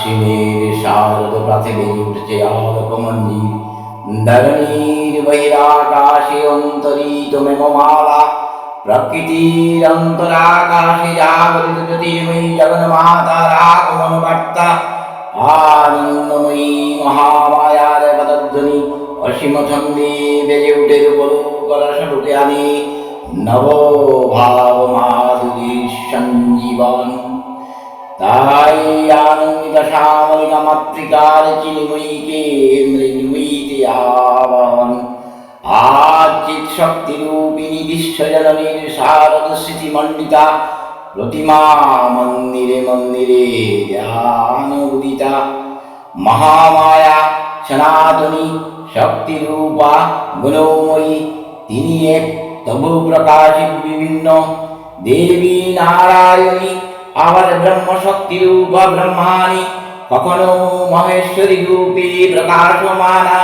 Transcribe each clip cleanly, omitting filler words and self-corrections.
আশ্বিনের শারদ প্রাতে বেজে উঠেছে আলোকমঞ্জির। ধরণীর বহিরাকাশে অন্তরিত মেঘমালা, প্রকৃতির অন্তরাকাশে জাগরিত জ্যোতির্ময়ী জগন্মাতার আগমন বার্তা। আনন্দময়ী মহামায়ার পদধ্বনি অসীম ছন্দে বেজে উঠে রূপকলস্বরূপে আনে নব ভাব মাধুরীর সঞ্জীবন। তাই আনন্দিত শ্যামলিকা মাতৃকার চিন্ময়ীকে মৃন্ময়ীতে আবাহন। আজ চিৎ শক্তি রূপিণী বিশ্বজননীর শারদ স্মৃতি মণ্ডিতা প্রতিমা মন্দিরে মন্দিরে ধ্যান উদিতা। মহামায়া সনাতনী শক্তি রূপা গুণময়ী, তিনি এক তবু প্রকাশিত বিভিন্ন দেবী নারায়ণী, আবার ব্রহ্মশক্তি রূপা ব্রহ্মাণী। কখনো মহেশ্বরী রূপে প্রকাশমানা,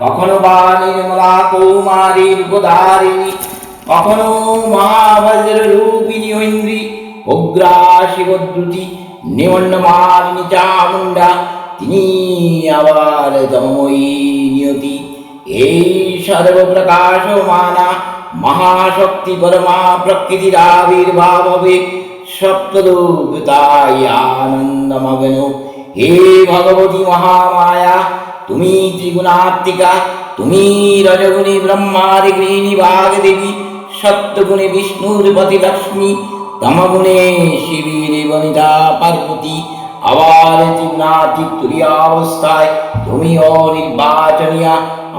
কখনো বা নির্মলা কৌমারী রূপধারিণী, কখনো মহাবজ্র রূপিণী ঐন্দ্রী, উগ্রা শিবদ্রুতি নিমন্ডমালিনী চামুণ্ডা। তিনি আবার তমময়ী নিয়তি, এই সর্বপ্রকাশমানা মহাশক্তি পরমা প্রকৃতির আবির্ভাব হবে সপ্তলোক তাই আনন্দমগ্ন। হে ভগবতী মহামায়া, তুমি ত্রিগুণাত্মিকা, তুমি রজগুণী ব্রহ্মার গৃহিণী বাগদেবী, সত্যগুণে বিষ্ণুর পতি লক্ষ্মী, তমগুণে শিবীর বনিতা পার্বতী। আবার ত্রিগুণাত্মিক তুরীয়াবস্থায় তুমি অনির্বাচনীয়া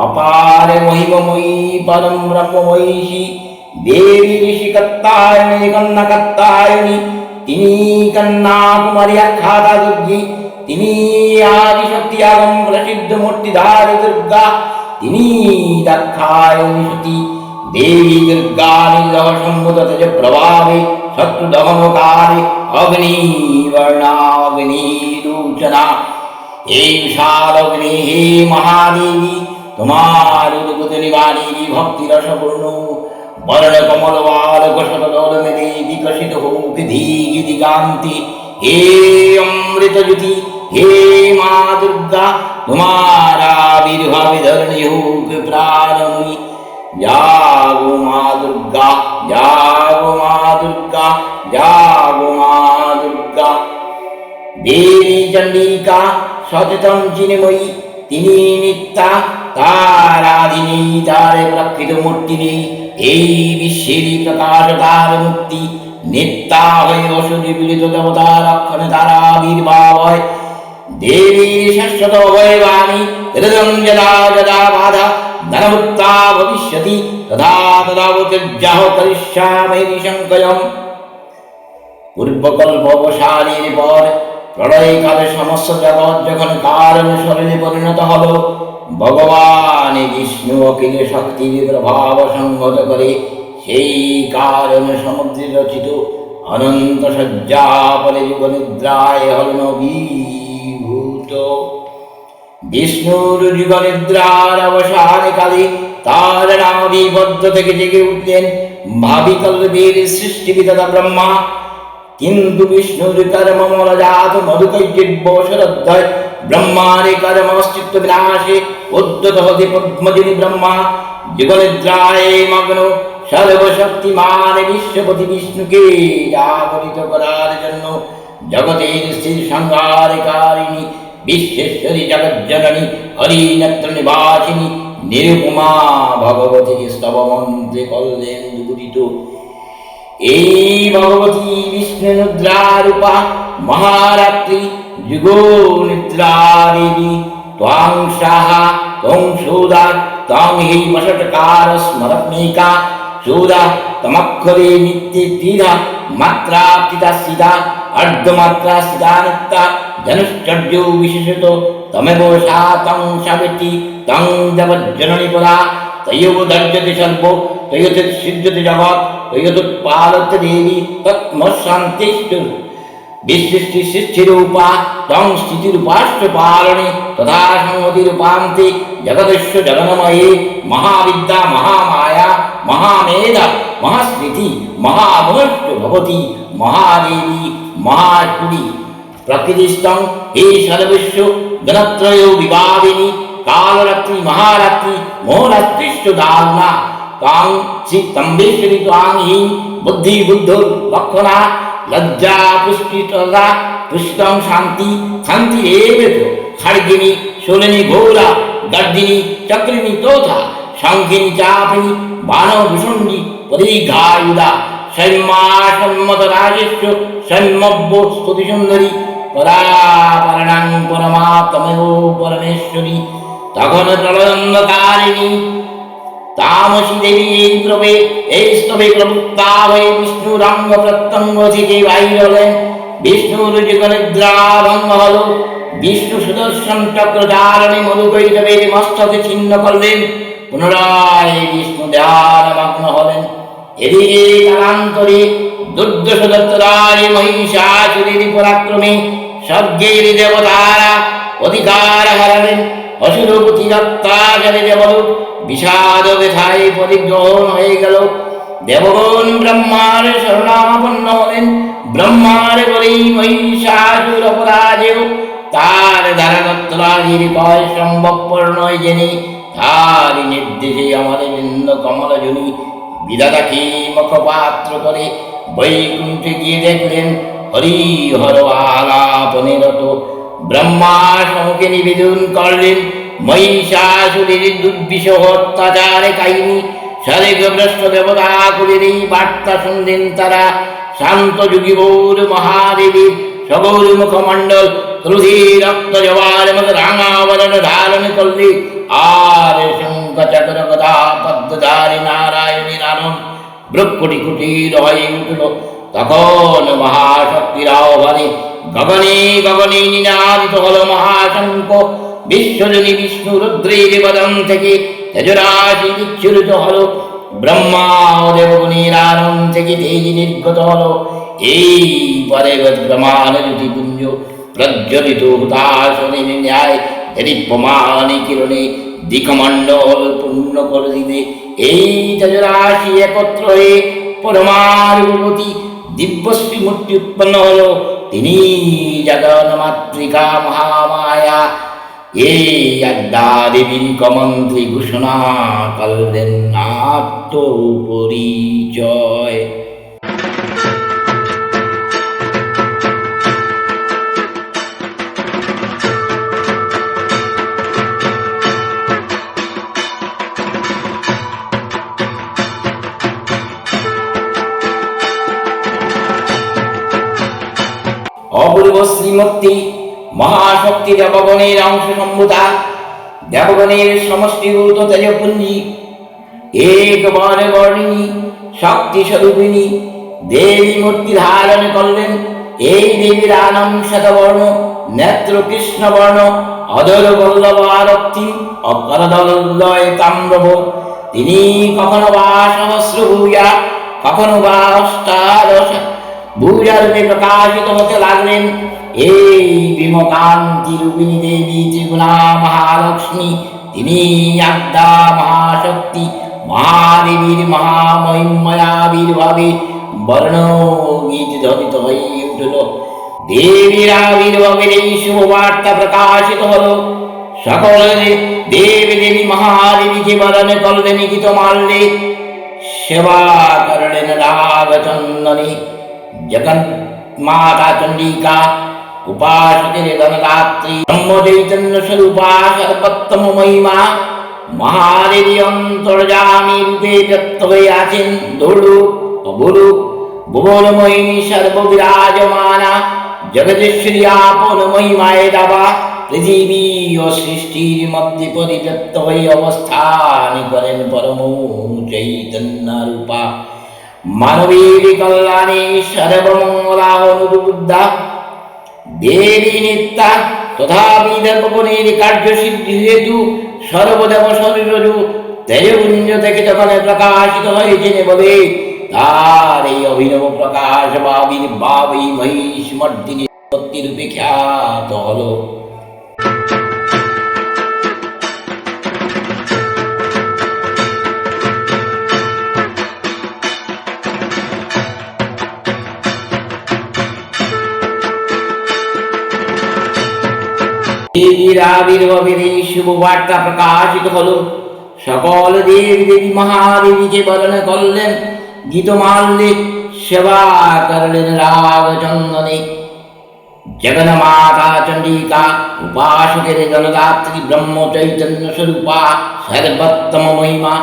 অপার মহিমময়ী পরম ব্রহ্মময়ীষী দেবী ঋষি কাত্যায়নী কন্যা কাত্যায়নী। তিনি কন্যা কুমারী আখ্যাতা দুর্গী, তিনি আদিশক্তি আগম প্রসিদ্ধ মূর্তিধারী দুর্গা। তিনি দাক্ষায়ণী সতী দেবী দুর্গা নিরহ সম্ভূত তেজ প্রভাবে শত্রু দহনকারী অগ্নি বর্ণাগ্নি রূচনা। এই বিশাল অগ্নি হে মহাদেবী, তোমার উদ্ভূত বাণী ভক্তি রসপূর্ণ বরণ কমল বালক শতদল মেলে বিকশিত হোক দিগি দিগান্তে। হে অমৃত জ্যোতি, হে মা দুর্গা, তোমার আবির্ভাবে ধরণী হোক প্রাণময়ী। জাগো মা দুর্গা, জাগো মা দুর্গা, জাগো মা দুর্গা। দেবী চণ্ডিকা সচেতন চিন্ময়ী, তিনি নিত্যা, তার আদি নেই, তার প্রকৃত মূর্তি নেই। এই বিশ্বেরই প্রকাশ তার মুক্তি, নিত্যা হয়ে অসুরী পীড়িত দেবতা রক্ষণে তার আবির্ভাব হয়। দেবীর শাশ্বত ভয়বাণী হৃদয়ং যদা যদা বাধা ধনভুক্তা ভবিষ্যতি তদা তদা উত্তেজ্যাহ করিষ্যামি নিঃসংশয়ম। পূর্বকল্প অবসানের পর প্রলয়কালে সমস্ত জগৎ যখন কারণ শরীরে পরিণত হল, ভগবান বিষ্ণু অখিল শক্তির প্রভাব সংহত করে সেই কারণ সমুদ্রে রচিত অনন্ত শয্যা বলে যুগ নিদ্রায় হলেন অভিভূত। বিষ্ণুর যুগ নিদ্রার অবসানে কালে তার নাড়িবদ্ধ থেকে জেগে উঠলেন ভাবিকল্পের সৃষ্টিবিধাতা ব্রহ্মা। কিন্তু বিষ্ণুর কর্মমলজাত মধুকৈর্যব্য শরদ্বয় ব্রহ্মার কর্ম অস্তিত্ব বিনাশে উদ্যত হতে পদ্মজনী ব্রহ্মা যুগনিদ্রায় মগ্ন সর্বশক্তিমান বিশ্বপতি বিষ্ণুকে জাগরিত করার জন্য জগতের স্থির সংহারকারিণী বিশ্বেশ্বরী জগজ্জননী হরিনেত্র নিবাসিনী নিরুপমা ভগবতীকে স্তব মন্ত্রে করলেন দুরিত। এই ভগবতী বিষ্ণু নিদ্রারূপা মহারাত্রি যুগ নিদ্রা দেবী ত্বং সাহা ত্বং সুদা ত্বং হি বষটকার স্মরত্মিকা সুদা তমক্ষরে নিত্যে তীরা মাত্রা পিতা সীতা অর্ধমাত্রা সীতা নিত্যা ধনুশ্চর্য বিশেষত তমেব সা ত্বং সাবিত্রী ত্বং দেবজননী পরা তয়োব দর্জতে সর্ব তয়োতে সিদ্ধতে জগৎ তয়োদুৎপাদতে দেবী তৎমশান্তিষ্ঠ বিশিষ্টি সৃষ্টিরূপা ত্বং স্থিতিরূপাশ্চ পালনে তথা সংহতিরূপান্তে জগদস্য জগন্ময়ে মহাবিদ্যা মহামায়া মহামেধা মহাস্মৃতি মহাগুণশ্চ ভবতি মহাদেবী মহাশুরি প্রকৃতিস্থং হে সর্বস্ব গণত্রয় বিবাদিনী কালরাত্রি মহারাত্রি মোহরাত্রিষ্ট দারুণা তাং শ্রী তম্বেশ্বরী ত্বাং হি বুদ্ধি বুদ্ধ লক্ষণা লজ্জা পুষ্পিতরা পুষ্পং শান্তি শান্তি এবেত খড়গিনী শূলিনী ঘোরা গর্দিনী চক্রিনী তোথা শঙ্খিনী চাপিনী বাণভূষণ্ডী পরিঘায়ুধা সৈম্যা সম্মত রাজস্ব সৈম্যব্য স্তুতি সুন্দরী পরাপরণাং পরমাত্মেয় পরমেশ্বরী তখন প্রলয়ঙ্গকারিণী তামসী দেবী এই দ্রবে এই স্তবে প্রবৃত্তা হয়ে বিষ্ণুর অঙ্গ প্রত্যঙ্গ থেকে বাহির হলেন। বিষ্ণুর যুগ নিদ্রা ভঙ্গ হল। বিষ্ণু সুদর্শন চক্র ধারণে মধুকৈটবের মস্তকে ছিন্ন করলেন। পুনরায় বিষ্ণু ধ্যানমগ্ন হলেন। এদিকে কালান্তরে দুর্দশ দত্তরারে মহিষাসুরের পরাক্রমে স্বর্গের দেবতারা অধিকার হারালেন। অসুরপতি অত্যাচারে দেবলোক বিষাদ ব্যথায় পরিগ্রহণ হয়ে গেল। দেবগণ ব্রহ্মার শরণাপন্ন হলেন। ব্রহ্মার বলেই মহিষাসুর অপরাজেয় তার দ্বারা দত্তরাজির ভয় সম্ভবপর নয় জেনে তার নির্দেশে আমাদের বৃন্দ কমলজনী বিধাতাকে মুখপাত্র করে বৈকুণ্ঠে গিয়ে দেখলেন হরিহর আলাপনে রত। ব্রহ্মা সমুখে নিবেদন করলেন মহিষাসুরের দুর্বিষহ অত্যাচারে কাহিনী। স্বর্গভ্রষ্ট দেবতা কুলের এই বার্তা শুনলেন তারা। শান্ত যোগী গৌর মহাদেবীর সগৌর মুখমণ্ডল ক্রোধে রক্ত জবার মতো রাঙাবরণ ধারণ করলে। আর শঙ্খ চক্র গদা পদ্মধারী নারায়ণের আনন্দ বৃক্ষটি কুটির হয়ে উঠল। তখন মহাশক্তির আহ্বানে গগনে গগনে নিনাদিত হল মহাশঙ্খ। বিশ্বজনী বিষ্ণু রুদ্রের বদন থেকে তেজরাশি বিচ্ছুরিত হল। ব্রহ্মা ও দেবগণের আনন্দ থেকে তেজ নির্গত হল। এই পরে ব্রহ্মানজ্যোতি পুঞ্জ প্রজ্বলিত হুতাসনের ন্যায় দীপ্যমানে কিরণে দিকমণ্ডল পূর্ণ করে দিতে এই তেজরাশি একত্র হয়ে পরমারূপবতী দিব্যশ্রী মূর্তি উৎপন্ন হল। তিনি জগন মাতৃকা মহামায়া। এই আদ্যা দেবীর কমন্ত্রী ঘোষণা করলেন আত্মপরিচয়। অপূর্ব শ্রীমূর্তি মহাশক্তি দেবগণের অংশ সম্ভূতা। দেবগণের সমষ্টিভূত তেজপুঞ্জি এক বর্ণিনী শক্তি স্বরূপিণী দেবী মূর্তি ধারণ করলেন। এই দেবীর আনম শতবর্ণ, নেত্র কৃষ্ণবর্ণ, অধর বল্লভ আরক্তি, অকরদলয় তাম্রভ। তিনি কখনো বা সহস্র ভূয়া, কখনো বা অষ্টাদশ ভূজারূপে প্রকাশিত হতে লাগলেন। এই বিমকান্তি রূপিণী দেবী ত্রিগুণা মহালক্ষ্মী। তিনি আদ্যা মহাশক্তি মহাদেবীর মহামহিময়াবির্ভাবে বর্ণ গীত ধ্বনিত হয়ে উঠল। দেবীর আবির্ভাবের এই শুভবার্তা প্রকাশিত হল। সকল দেবী দেবী মহাদেবীকে বরণ করলেন, গীত মারলে সেবা করলেন রাগচন্দনী। জগন মাতা চণ্ডিকা উপাসকের ধনদাত্রী ব্রহ্ম চৈতন্য স্বরূপা সর্বোত্তম মহিমা মহাদেবী অন্তর্যামী রূপে ব্যক্ত হয়ে আছেন। দৌড়ু অবরু ভুবনময়িনী সর্ববিরাজমানা জগদীশ্বরী আপন মহিমায় দাবা পৃথিবী ও সৃষ্টির মধ্যে পরিব্যক্ত হয়ে অবস্থান করেন পরম চৈতন্য রূপা। মানবীর কল্যাণে সর্বমঙ্গলা অনুবুদ্ধা দেবী নিত্যা। তথাপি দেবগণের কার্যসিদ্ধি হেতু সর্বদেব শরীরজু তেজপুঞ্জ থেকে যখন প্রকাশিত হয়েছেন বলে তার এই অভিনব প্রকাশ বা আবির্ভাব এই মহিষ মর্দিনী রূপে খ্যাত হল। দেবীর আবির্ভাবের এই শুভ বার্তা প্রকাশিত হল। সকল দেবী দেবী মহাদেবীকে বরণ করলেন গীতমাল্যে, সেবা করলেন রাগ চন্দনে। জগন্মাতা চণ্ডিকা উপাসকের জনদাত্রী ব্রহ্ম চৈতন্য স্বরূপা সর্বোত্তম মহিমা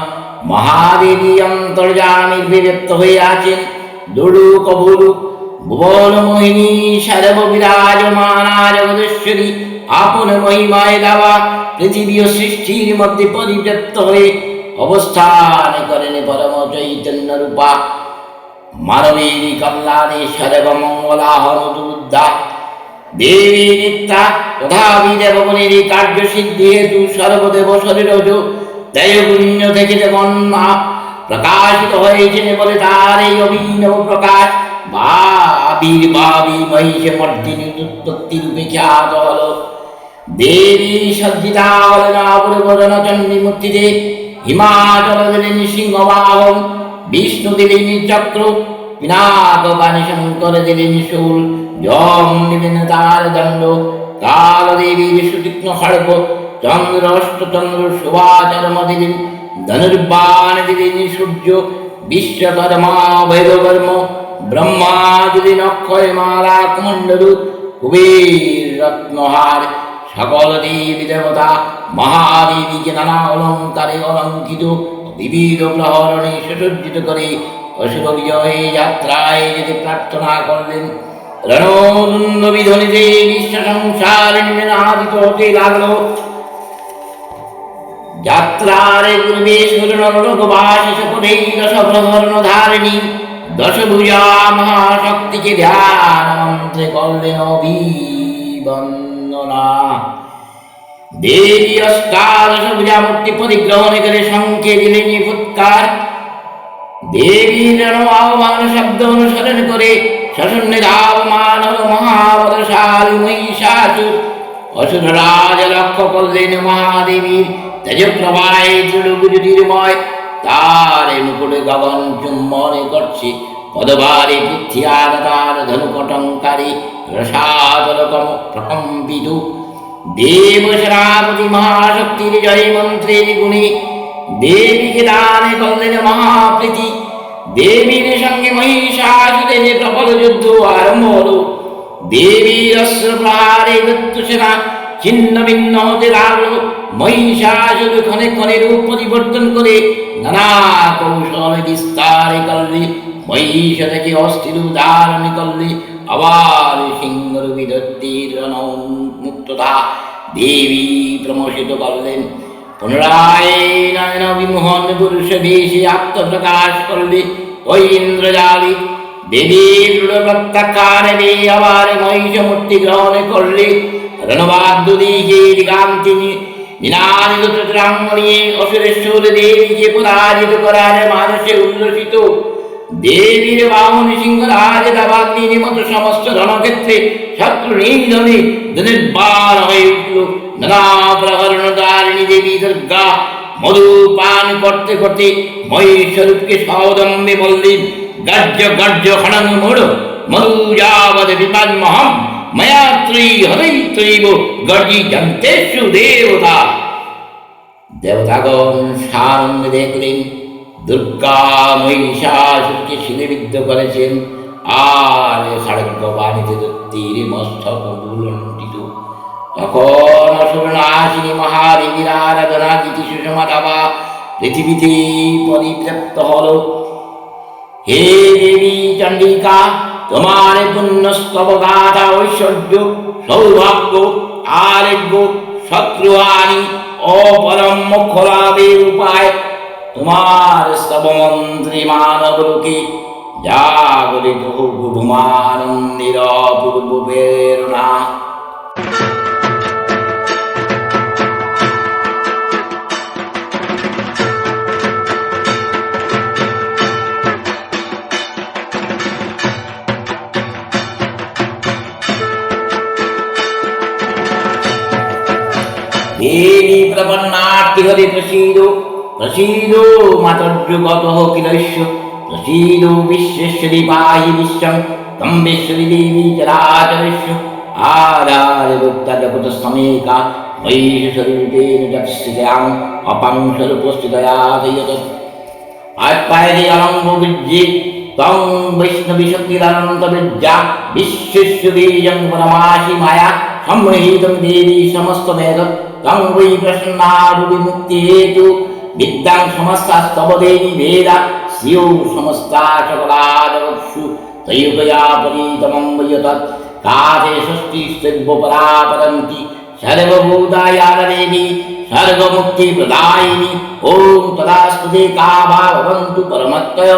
মহাদেবী অন্তর্যামীর বিব্যক্ত হয়ে আছেন। দুড়ু কবুরু ভুবন মোহিনী সর্ব বিরাজমানা জগদেশ্বরী আপন মহিমায় দেওয়া পৃথিবী ও সৃষ্টির মধ্যে পরিব্যক্ত হয়ে অবস্থান করেন পরম চৈতন্য রূপা। মানবের কল্যাণে সর্বমঙ্গলা হনুদুদ্দা দেবী নিত্যা তথাপি দেবগণের কার্য সিদ্ধি হেতু সর্বদেব শরীরজ দেয়পুণ্য থেকে যেমন প্রকাশিত হয়েছেন বলে তার এই অভিনব প্রকাশ বা আবির্ভাবী মহিষে মর্দিনী উৎপত্তি রূপে খ্যাত হল। দেবী সজ্জিতা হলেন অপরিবর্তন চণ্ডী মূর্তিতে, হিমাচল দিলেন সিংহবাহন, বিষ্ণু দিলেন চক্র, পিনাক পানি শঙ্কর দিলেন শূল, যম দিলেন তার দণ্ড, কাল দেবীর সুতীক্ষ্ণ খড়গ, চন্দ্র অষ্টচন্দ্র শোভাচরম দিলেন, ধনুর্বাণ দিলেন সূর্য, বিশ্বকর্মা ভৈরকর্ম, ব্রহ্মা দিলেন অক্ষয় মালা কুমণ্ডলু, কুবের রত্নহার। সকল দেবী দেবতা মহাদেবীকে নানা অলঙ্কারে অলঙ্কিত বিবিধ প্রহরণে সুসজ্জিত করে অসুর বিজয় যাত্রায় যেতে প্রার্থনা করলেন। রণদুন্দুভি ধ্বনিতে বিশ্ব সংসার নিনাদিত হতে লাগল। যাত্রার পূর্বে সুরনরলোকবাসী সকলেই দশ প্রহরণ ধারিণী দশভুজা মহাশক্তিকে ধ্যান মন্ত্রে করলেন অভিবন্দনা। দেবী অষ্টাদশ ভুজা মূর্তি পরিগ্রহণ করে শঙ্খে দিলেন ফুৎকার। দেবীর আহ্বান শব্দ অনুসরণ করে শশন্যে ধাবমান হল মহাবলশালী মহিষাসুর। অসুররাজ লক্ষ্য করলেন মহাদেবীর তেজপ্রভায় জ্যোতির্ময়, তার মুকুটে গগন চুম্বনে করছে, পদবারে পৃথ্বীয়ার তার ধনুকটঙ্কারে রসাতল প্রকম্পিত। দেব সেনাপতি মহাশক্তির জয় মন্ত্রের গুণে দেবীকে দানে করলেন মহাপ্রীতি। দেবীর সঙ্গে মহিষাসুরের প্রবল যুদ্ধ আরম্ভ হল। দেবীর অস্ত্র প্রহারে মৃত্যু সেনা ছিন্ন ভিন্ন হতে লাগল। মহিষাসুর ক্ষণে ক্ষণে রূপ পরিবর্তন করে নানা কৌশল বিস্তার করলে, মহিষ থেকে অস্থির উদাহরণ করলে, আবার সিংহরূপী দত্তির মুক্ততা দেবী প্রমোষিত করলেন। পুনরায় নয়ন বিমোহন পুরুষ বেশে আত্মপ্রকাশ করলে ওই ইন্দ্রজালী দেবীর দৃঢ় প্রত্যাখ্যানে আবার মহিষ মূর্তি গ্রহণ করলে। রণবাদ্যদিকের কান্তি নিনাদিত চতুরাঙ্গনিয়ে অসুরেশ্বর দেবীকে পরাজিত করার মানসে উল্লসিত। দেবীর বাহন সিংহরাজ দাবাগ্নি নিমত সমস্ত রণক্ষেত্রে শত্রু নিধনে ধনুর্বাণ হয়ে উঠল। নানা প্রহরণধারিণী দেবী দুর্গা মধু পান করতে করতে মহিষরূপকে সদম্বে বললেন, গর্জ গর্জ খনন মোড় মধু যাবদ বিপদ মহম ময়াত্রী হরৈত্রৈব গর্জি জন্তেষু দেবতা। দেবতাগণ সানন্দে দেখলেন দুর্গা মহিষাসুরকে শিলেবিদ্ধ করেছেন, আর খড়গবাণীতে দত্তির মস্তক লুণ্ঠিত। তখন অসুরনাশিনী মহাদেবীর আরাধনা গীতি সুষমা দাবা পৃথিবীতে পরিব্যাপ্ত হল। হে দেবী চণ্ডিকা, তোমার পুণ্যস্তব গাথা ঐশ্বর্য সৌভাগ্য আরোগ্য শত্রুহানি ও পরম মোক্ষ লাভের উপায়। তোমার স্তব মন্ত্রী মানব লোকে জাগরিত গুরুমানন্দির অপূর্ব প্রেরণা। দেবী প্রপন্নার্থী হরে প্রসীদ প্রসীদ মাতর্যগত কিলস্য প্রসীদ বিশ্বেশ্বরী পাহি বিশ্বং তম বিশ্বরী দেবী চরাচরেশ্য। আধার ভক্তা জগত সমেকা মহিষস্বরূপেণ যৎস্थिতাং অপাং স্বরূপস্থিতয়া তৈয়তৎ আত্মায়নি অলম্ব বিদ্যে তং বৈষ্ণবী শক্তিরনন্ত বিদ্যা বিশ্বস্য বীজং পরমাসি মায়া সম্মোহিতং দেবী সমস্ত বেদ তং বৈ প্রসন্না বিমুক্তি হেতু বিদ্যাং সমস্তাস্তব দেবী বেদা স্যৌ সমস্তা সকলা জগৎসু তৈয়তয়া পরিতমং বৈয়তৎ কাতে ষষ্ঠী স্তব্যপরা পরন্তি सर्वभूतायान देवी सर्वमुक्ति प्रदायिनी ओम तदास्तुते का भवन्तु परमत्तय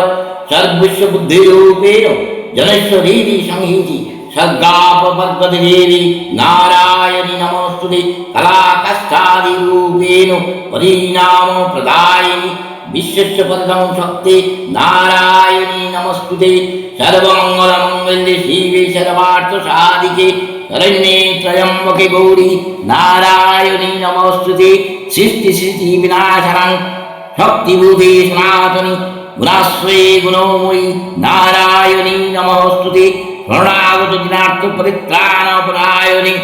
सर्वस्य बुद्धिरूपेण जनस्य देवी संहिति सर्गापवर्गद देवी नारायणी नमोस्तुते कलाकष्टादिरूपेण परिणाम प्रदायिनी विश्वस्य परमं शक्ति नारायणी नमोस्तुते सर्वमङ्गलमङ्गल्ये शिवे सर्वार्थसाधिके शरण्ये त्र्यम्बके गौरी नारायणी नमोस्तुते सृष्टि सृष्टि विनाशनं शक्तिभूते सनातनी गुणाश्रये गुणोमयी नारायणी नमोस्तुते शरणागत दिनार्थ परित्राणपरायणे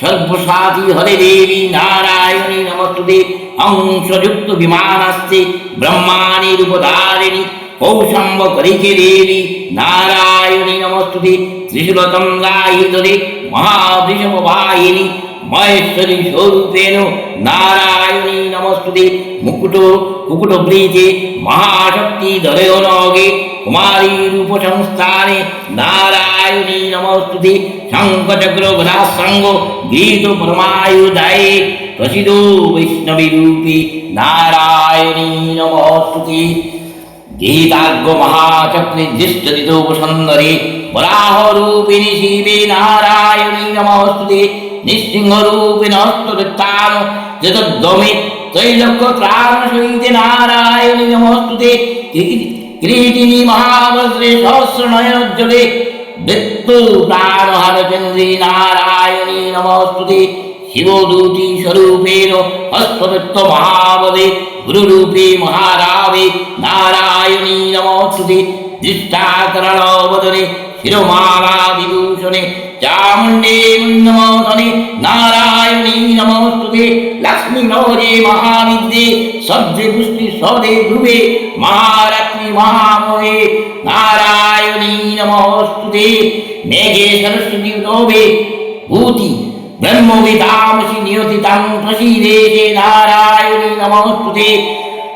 सर्वसाती हरे देवी नारायणी नमोस्तुते अंशयुक्त विमानस्ते ब्रह्माणि रूपधारिणी कौशंबकरिके देवी नारायणी नमोस्तुते त्रिशूलतं गायितरे महावृषभवाहिनी महेश्वरी स्वरूपेण नारायणी नमोस्तुते मुकुटप्रीते महाशक्ति धरयोनगे कुमारी रूप संस्थाने नारायणी नमोस्तुते शंखचक्र गदासंग गीत परमायुधाये प्रसिद्धो वैष्णवी रूपी नारायणी नमोस्तुते गीतार्घ महाचक्रे दृष्टदितो वसुंधरे वराहरूपिणि शिवे नारायणी नमोस्तुते निसिंहरूपिण हस्तदत्तान जगद्दमे त्रैलोक्यत्राणसहिते नारायणी नमोस्तुते किरीटिनी महावज्रे सहस्रनयनोज्ज्वले मृत्यु प्राणहरचन्द्री नारायणी नमोस्तुते शिवदूती स्वरूपेण हस्तदत्त महाबले गुरुरूपे महारावे नारायणी नमोस्तुते दृष्टाकरणवदने शिरोमालादिभूषणे चामुण्डे नमोस्तुते नारायणी नमोस्तुते लक्ष्मी नवरे महाविद्ये सद्ये पुष्टि सदे ध्रुवे महारत्नी महामोहे नारायणी नमोस्तुते मेघे सरस्वती नोभे भूति ब्रह्मविदामसि नियोजितं प्रसीदेते नारायणी नमोस्तुते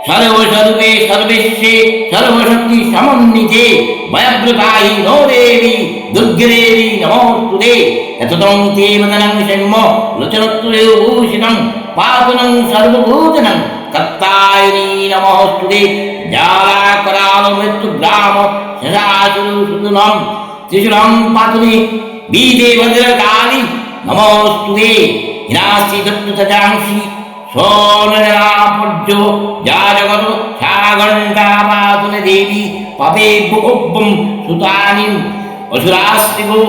सर्वस्वरूपे सर्वेश्वे सर्वशक्ति समन्विते भयभृताहि नो देवी दुर्गे देवी नमोस्तुते यततं ते वदनं शम्म लोचनत्रयोभूषणं पावनं सर्वभूतनं कत्तायिनी नमोस्तुते जालाकराल मृत्युग्राम शशासुरसुदनं त्रिशूलं पातुनि बीदे भद्रकाली नमोस्तुते हिनासि दत्तजांसि सोनरापज्यो जाजगत छागण्डापातुन देवी पपे बुकुब्बं सुतानि असुरास्तिको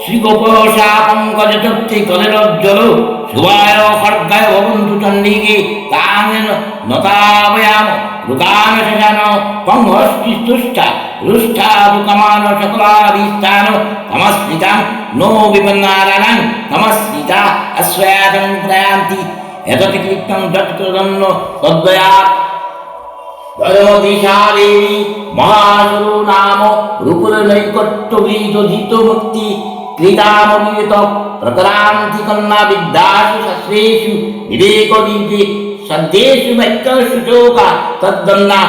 श्रीगोपशापङ्कजचक्ति कलिरज्जल शुभाय खड्गाय भवन्तु चण्डिके तामेन नतावयाम रुकान शशान पंहस्तिस्तुष्ट रुष्टादुकमान शकलाभिष्टान तमस्मितां नो विपन्नारायणं तमस्मिता अस्वादं प्रयान्ति एतत् कृतं तत्कृतन्न तद्वया धर्मदिशा देवी महासुरो नाम रूपुरनैकट्टुभीतो मुक्ति क्रीडामवित प्रकरान्ति कन्ना विद्यासु शस्त्रेषु विवेकदीपे सन्देषु वैक्यसु शोका तद्दन्ना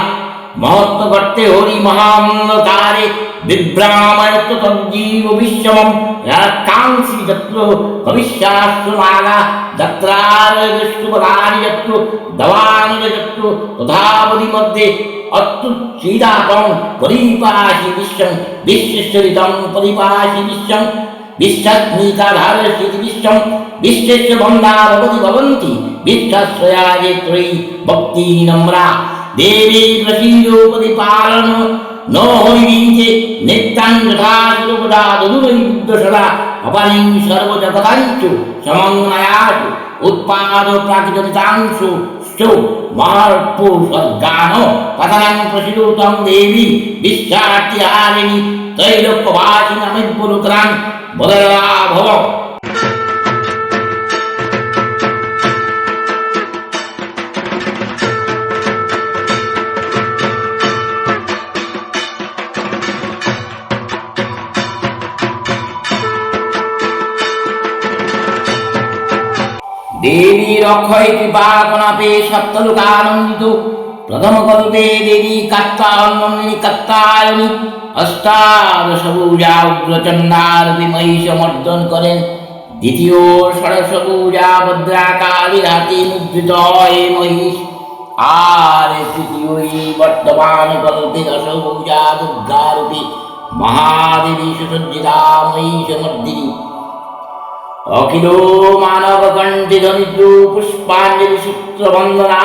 महत्त्वगर्ते हरि महामन्दारे विभ्रामयत तज्जीव विश्वमं राकांसि तत्र भविष्यास्तु नागा दत्रारदुष्टुपदानि यत्र दवानि यत्र तथावधि मध्ये अस्तु श्रीदातं परिपाहि विश्वं विश्वचरितं परिपाहि विश्वं विश्वस्मिताधारस्थिति विश्वं विश्वस्य बन्धा भवति भवन्ति विश्वश्रयाये त्रयी भक्ति नम्रा देवी प्रसीदोपति पालन नो होइवीचे नित्यं यथाशिरोपदा दधुरयुद्धसदा अपरिं सर्वजगतांशु समन्वयासु उत्पाद प्राकृतिकांशु स्तु मार्पो स्वर्गानो पतनं प्रसीदोतं देवी विश्वार्तिहारिणी त्रैलोक्यवासिनमिद्पुरुत्रां बदला भव দেবীর অক্ষয় কৃপা কণাপে সপ্তলোকানন্দিত। প্রথম কল্পে দেবী কাত্তায়নী কাত্তায়নী অষ্টাদশ পূজা উগ্রচণ্ডারূপী মহিষমর্দন করেন। দ্বিতীয় ষোড়শ পূজা ভদ্রাকালীর হাতে মুদ্রিত হয় মহিষ। আর তৃতীয় বর্তমান কল্পে দশ পূজা দুর্গারূপী মহাদেবী সুসজ্জিতা মহিষমর্দিনী। অখিল মানব কণ্ঠে ধ্বনিত পুষ্পাঞ্জলি সূত্র বন্দনা।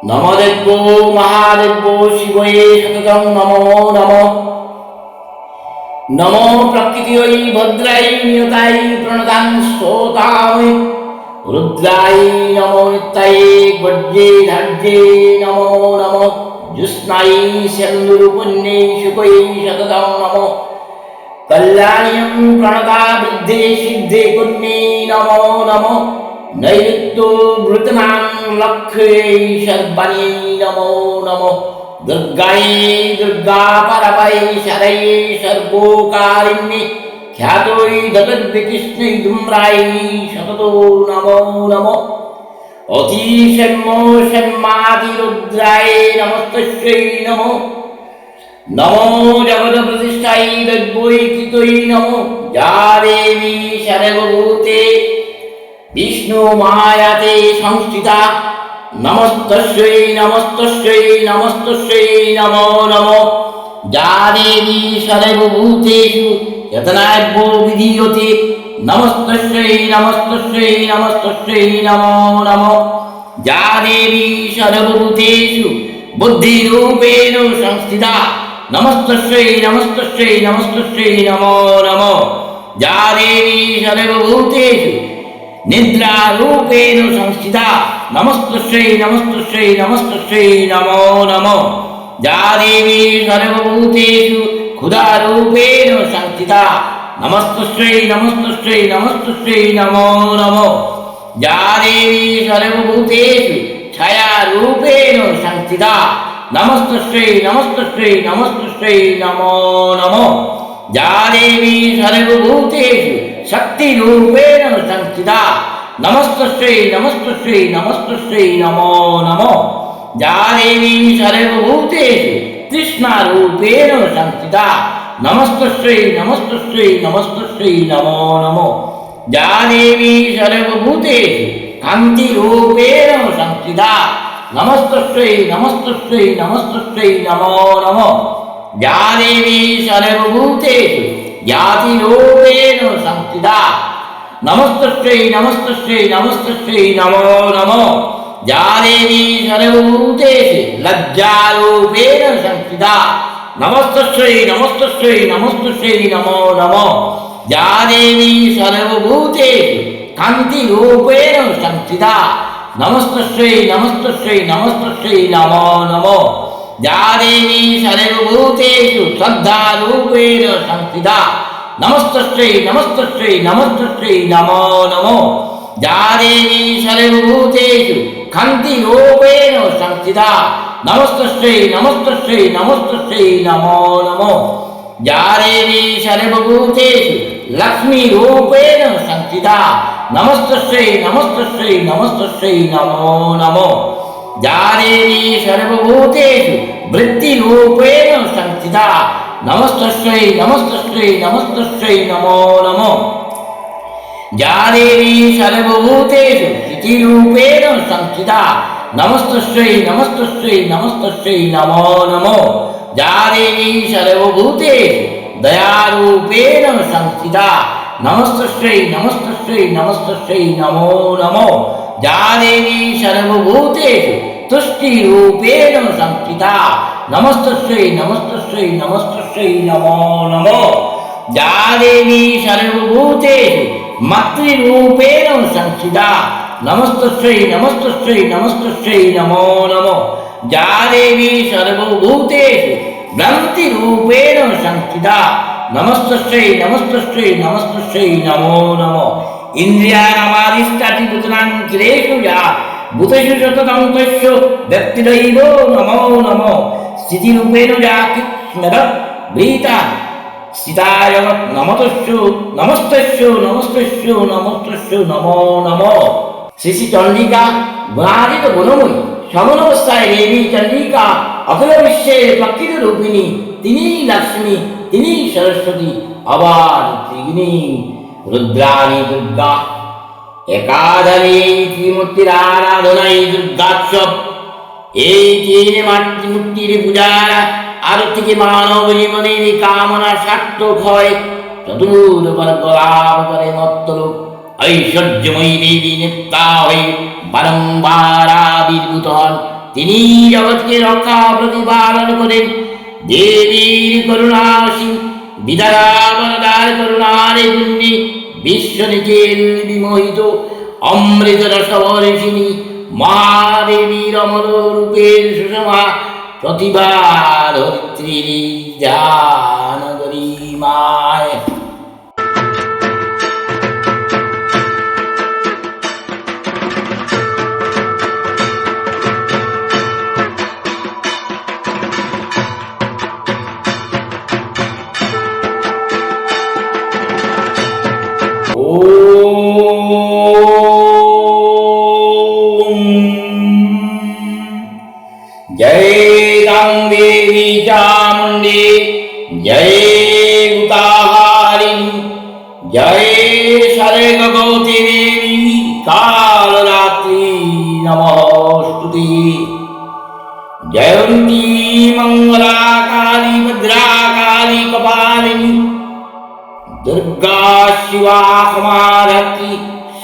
নমদেব্যো মহাদেব্যো শিবয়ে সততং নমো নমঃ। নমো প্রকৃতিयै ভদ্রাই নিয়তাই প্রণতাং স্তোতামি। রুদ্রাই নমো নিত্যায়ে বজ্রে ধার্যে নমো নমঃ। জ্যোৎস্নাই সেন্দুরপুণ্যে শুকৈ সততং নমঃ। কল্যাণীয়ং প্রণতা বৃদ্ধে সিদ্ধে পুণ্যে নমো নমঃ। নৈಋত্য ভৃতনাং লক্ষ্যে সর্বাণী নমো নমঃ। দুর্গায়ে দুর্গা পরমায়ে শরয়ে সর্বোকারিণ্যে খ্যাতৈ দতদ্বিকৃষ্ণৈ ধূম্রায় সততো নমো নমঃ। অতিশম্য সম্মাদিরুদ্রায় নমস্তস্যৈ নমঃ। নমো জগৎ প্রতিষ্ঠাই দৈবৈকৃতৈ নমঃ। যা দেবী সর্বভূতে বিষ্ণু মায়াতে সংস্থিতা নমস্তস্যৈ নমস্তস্যৈ নমস্তস্যৈ নমো নমঃ। যা দেবী সর্বভূতেষু যতনাভ্য বিধীয়তে নমস্তস্যৈ নমস্তস্যৈ নমস্তস্যৈ নমো নমঃ। যা দেবী সর্বভূতেষু বুদ্ধিরূপেণ সংস্থিতা নমস্তস্যৈ নমস্তস্যৈ নমস্তস্যৈ নমো নমঃ। যা দেবী সর্বভূতেষু নিদ্রারূপেণ সংস্থিতা নমস্তস্যৈ নমস্তস্যৈ নমস্তস্যৈ নমো নমঃ। যা দেবী সর্বভূতেষু ক্ষুধারূপেণ সংস্থিতা নমস্তস্যৈ নমস্তস্যৈ নমস্তস্যৈ নমো নমঃ। যা দেবী সর্বভূতেষু ছায়ারূপেণ সংস্থিতা নমস্তস্যৈ নমস্তস্যৈ নমস্তস্যৈ নমো নমঃ। যা দেবী সর্বভূতেষু শক্তিরূপেণ সংস্থিতা নমস্তস্যৈ নমস্তস্যৈ নমস্তস্যৈ নমো নমঃ। যা দেবী সর্বভূতেষু তৃষ্ণারূপেণ সংস্থিতা নমস্তস্যৈ নমস্তস্যৈ নমস্তস্যৈ নমো নমঃ। যা দেবী সর্বভূতেষু কান্তিরূপেণ সংস্থিতা নমস্তস্যৈ নমস্তস্যৈ নমস্তস্যৈ নমো নমঃ। যা দেবী সর্বভূতেষু জ্ঞাতিরূপেণ সংস্থিতা নমস্তস্যৈ নমস্তস্যৈ নমস্তস্যৈ নমো নমঃ। যা দেবী সর্বভূতেষু লজ্জারূপেণ সংস্থিতা নমস্তস্যৈ নমস্তস্যৈ নমস্তস্যৈ নমো নমঃ। যা দেবী সর্বভূতেষু কান্তিরূপেণ সংস্থিতা নমস্তস্যৈ নমস্তস্যৈ নমস্তস্যৈ নমো নমঃ। যা দেবী সর্বভূতেষু শ্রদ্ধারূপেণ সংস্থিতা নমস্তস্যৈ নমস্তস্যৈ নমস্তস্যৈ নমো নমঃ। যা দেবী সর্বভূতেষু কান্তিরূপেণ সংস্থিতা নমস্তস্যৈ নমস্তস্যৈ নমস্তস্যৈ নমো নমঃ। যা দেবী সর্বভূতেষু লক্ষ্মীরূপেণ সংস্থিতা নমস্তস্যৈ নমস্তস্যৈ নমস্তস্যৈ নমো নমঃ। যা দেবী সর্বভূতেষু বৃত্তিরূপেণ সংস্থিতা নমস্তস্যৈ নমস্তস্যৈ নমস্তস্যৈ নমো নমঃ। যা দেবী সর্বভূতেষু স্থিতিরূপেণ সংস্থিতা নমস্তস্যৈ নমস্তস্যৈ নমস্তস্যৈ নমো নমঃ। যা দেবী সর্বভূতেষু দয়ারূপেণ সংস্থিতা নমস্তস্যৈ নমস্তস্যৈ নমস্তস্যৈ নমো নমঃ। যা দেবী সর্বভূতেষু তুষ্টিরূপেণ সংস্থিতা নমস্তস্যৈ নমস্তস্যৈ নমস্তস্যৈ নমো নমঃ। যা দেবী সর্বভূতেষু মাতৃরূপেণ সংস্থিতা নমস্তস্যৈ নমস্তস্যৈ নমস্তস্যৈ নমো নমঃ। যা দেবী সর্বভূতেষু ভ্রান্তিরূপেণ সংস্থিতা নমস্তস্যৈ নমস্তস্যৈ নমস্তস্যৈ নমো নমঃ। ইন্দ্রিয়ানামাদিষ্টাদিভূতানাং ক্লেশু যা ভূতেষু সততং তস্য ব্যক্তিদৈব নমো নমঃ। স্থিতিরূপেণ যা কৃষ্ণদ ভীতা সীতা জগৎ নমতস্যু নমস্তস্যু নমস্তস্যু নমস্তস্যু নমো নমো। শ্রী শ্রী চন্ডিকা গুণাতীত গুণময়ী সমন অবস্থায় দেবী চন্ডিকা অখিল বিশ্বের প্রকৃত রূপিণী, তিনি লক্ষ্মী, তিনি সরস্বতী, আবার ত্রিগুণী রুদ্রাণী দুর্গা। একাধারে এই ত্রিমূর্তির আরাধনাই দুর্গাৎসব। এই তিন মাতৃমূর্তির পূজার আরতিকে মানব জীবনের কামনা সার্থক হয়। চতুর্বর্গ লাভ করে মত্তলোক ঐশ্বর্যময়ী দেবী নিত্যা হয়ে বারম্বার আবির্ভূত হন। তিনি জগৎকে রক্ষা প্রতিপালন করেন। দেবীর করুণাসীম বিদ্যাবরদার করুণার পুণ্যে বিশ্বনিকেল বিমোহিত অমৃত রসবর্ষিণী মহাদেবীর অমর রূপের সুষমা প্রতিভা ধরিত্রীর জানগরী মায়। जय गांगेरी चामुंडी, जय उताहारिणी, जय सर्गवती देवी कालरात्रि नमोस्तुते। जयंती मंगला काली भद्रा काली कपालिनी, दुर्गा शिवा क्षमाधात्री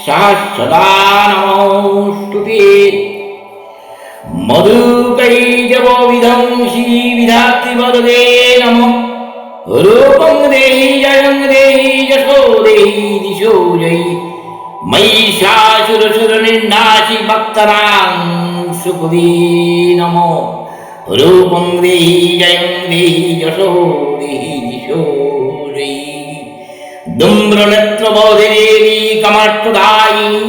सहस्रदा नमोस्तुते। मधुकैटव विध्वंसी विधात्री वरदे नमः। रूपं देहि जयं देहि यशो देहि दिशो जयि, महिषासुरसुरनिर्नाशि भक्तानां सुखदे नमः। रूपं देहि जयं देहि यशो देहि दिशो जयि। धूम्रनेत्रबोधे देवी कमर्थदायिनी,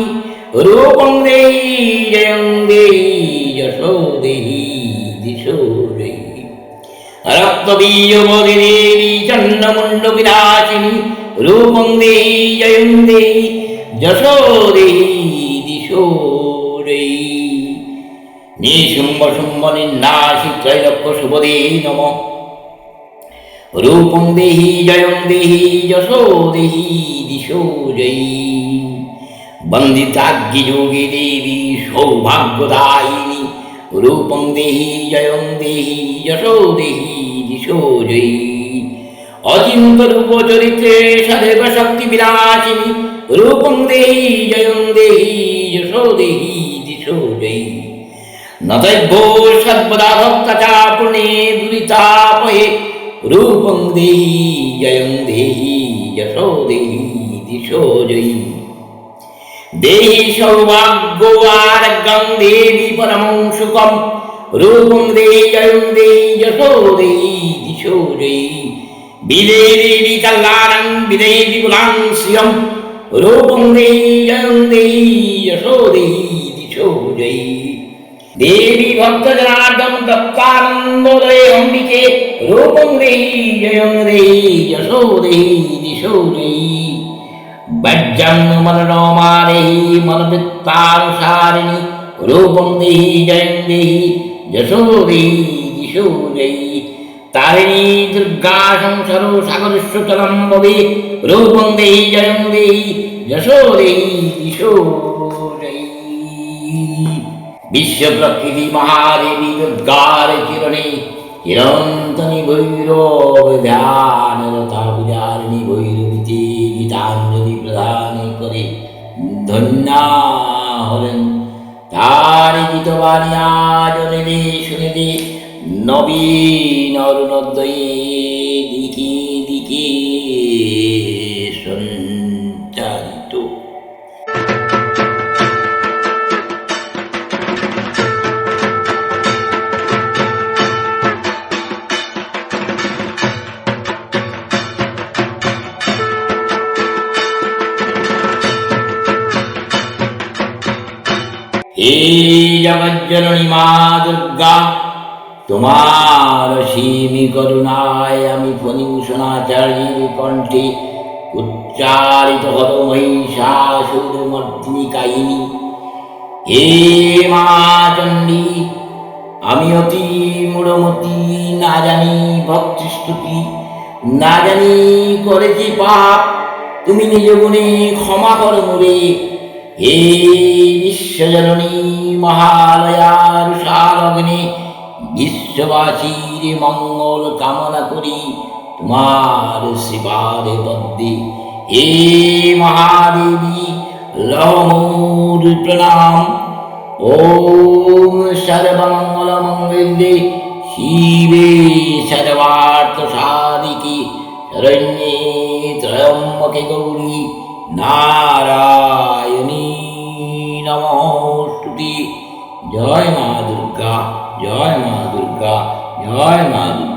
रूपं देहि जयं देहि यशो देहि दिशो देहि। रक्तबीजबोधे देवी चण्डमुण्ड विनाशिनी, रूपं देहि जयं देहि यशो देहि दिशो देहि। निशुम्भ शुम्भ निर्नाशि त्रैलोक्य शुभदे नमः। रूपं देहि जयं देहि यशो देहि दिशो जयि। वन्दिताग्नियोगे देवी सौभाग्यदायिनी, रूपं देहि जयं देहि यशो देहि दिशो जयि। अचिन्त्य रूप चरित्रे सदैव शक्ति विनाशिनी, रूपं देहि जयं देहि यशो देहि दिशो जयि। नतैभो सर्वदा भक्तचापुणे दुरितापहे, रूपं देहि जयं देहि यशो देहि दिशो जयि। देहि सौभाग्यवारगं देवी परमं सुखं, रूपं देहि जयं देहि यशो देहि दिशो जयि। विदे देवी कल्याणं विदे विपुलां श्रियं, रूपं देहि जयं देहि यशो देहि दिशो जयि। देवी भक्तजनार्दन दत्तानन्दोदये अम्बिके, रूपं देहि जयं देहि यशो देहि दिशो जयि। वज्रं मनोरमा देहि मनोवृत्तानुसारिणि, रूपं देहि जयं देहि यशो देहि दिशो जयि। तारिणी दुर्गा संसारो सागरस्वचलं भवे, रूपं देहि जयं देहि यशो देहि दिशो जयि। विश्व प्रकृति महादेवी दुर्गार चिरणे चिरन्तनि भैरव ध्यानरता विचारिणी भैरवीते गीताञ्जलि प्रदान करे धन्या हरेन। तारि गीतवाणी आज निदे शुनिदे नवीन अरुणोदये दिके दिके सञ्चारित। हे जगज्जननी मां दुर्गा, তোমার অসীমি করুণায় আমি ফণিভূষণাচার্যের কণ্ঠে উচ্চারিত হল মহিষাসুর মর্দিনী কাহিনী। হে মা চণ্ডী, আমি অতি মূঢ়মতি, না জানি ভক্তি স্তুতি, না জানি করেছি পাপ, তুমি নিজ গুণে ক্ষমা করো মোরে। হে বিশ্বজননী মহালয়ার সারগ্নে, বিশ্ববাসীর মঙ্গল কামনা করি তোমার শ্রীপাদে পদ্মে। হে মহাদেবী, লহমূর প্রণাম। ওম সর্বমঙ্গলমঙ্গলে শিবে সর্বার্থ সাধিকে শরণ্যে ত্র্যম্বকে গৌরী নারায়ণী নমস্তুতে। জয় মা দুর্গা, জয় মা দুর্গা, জয় মা দুর্গা।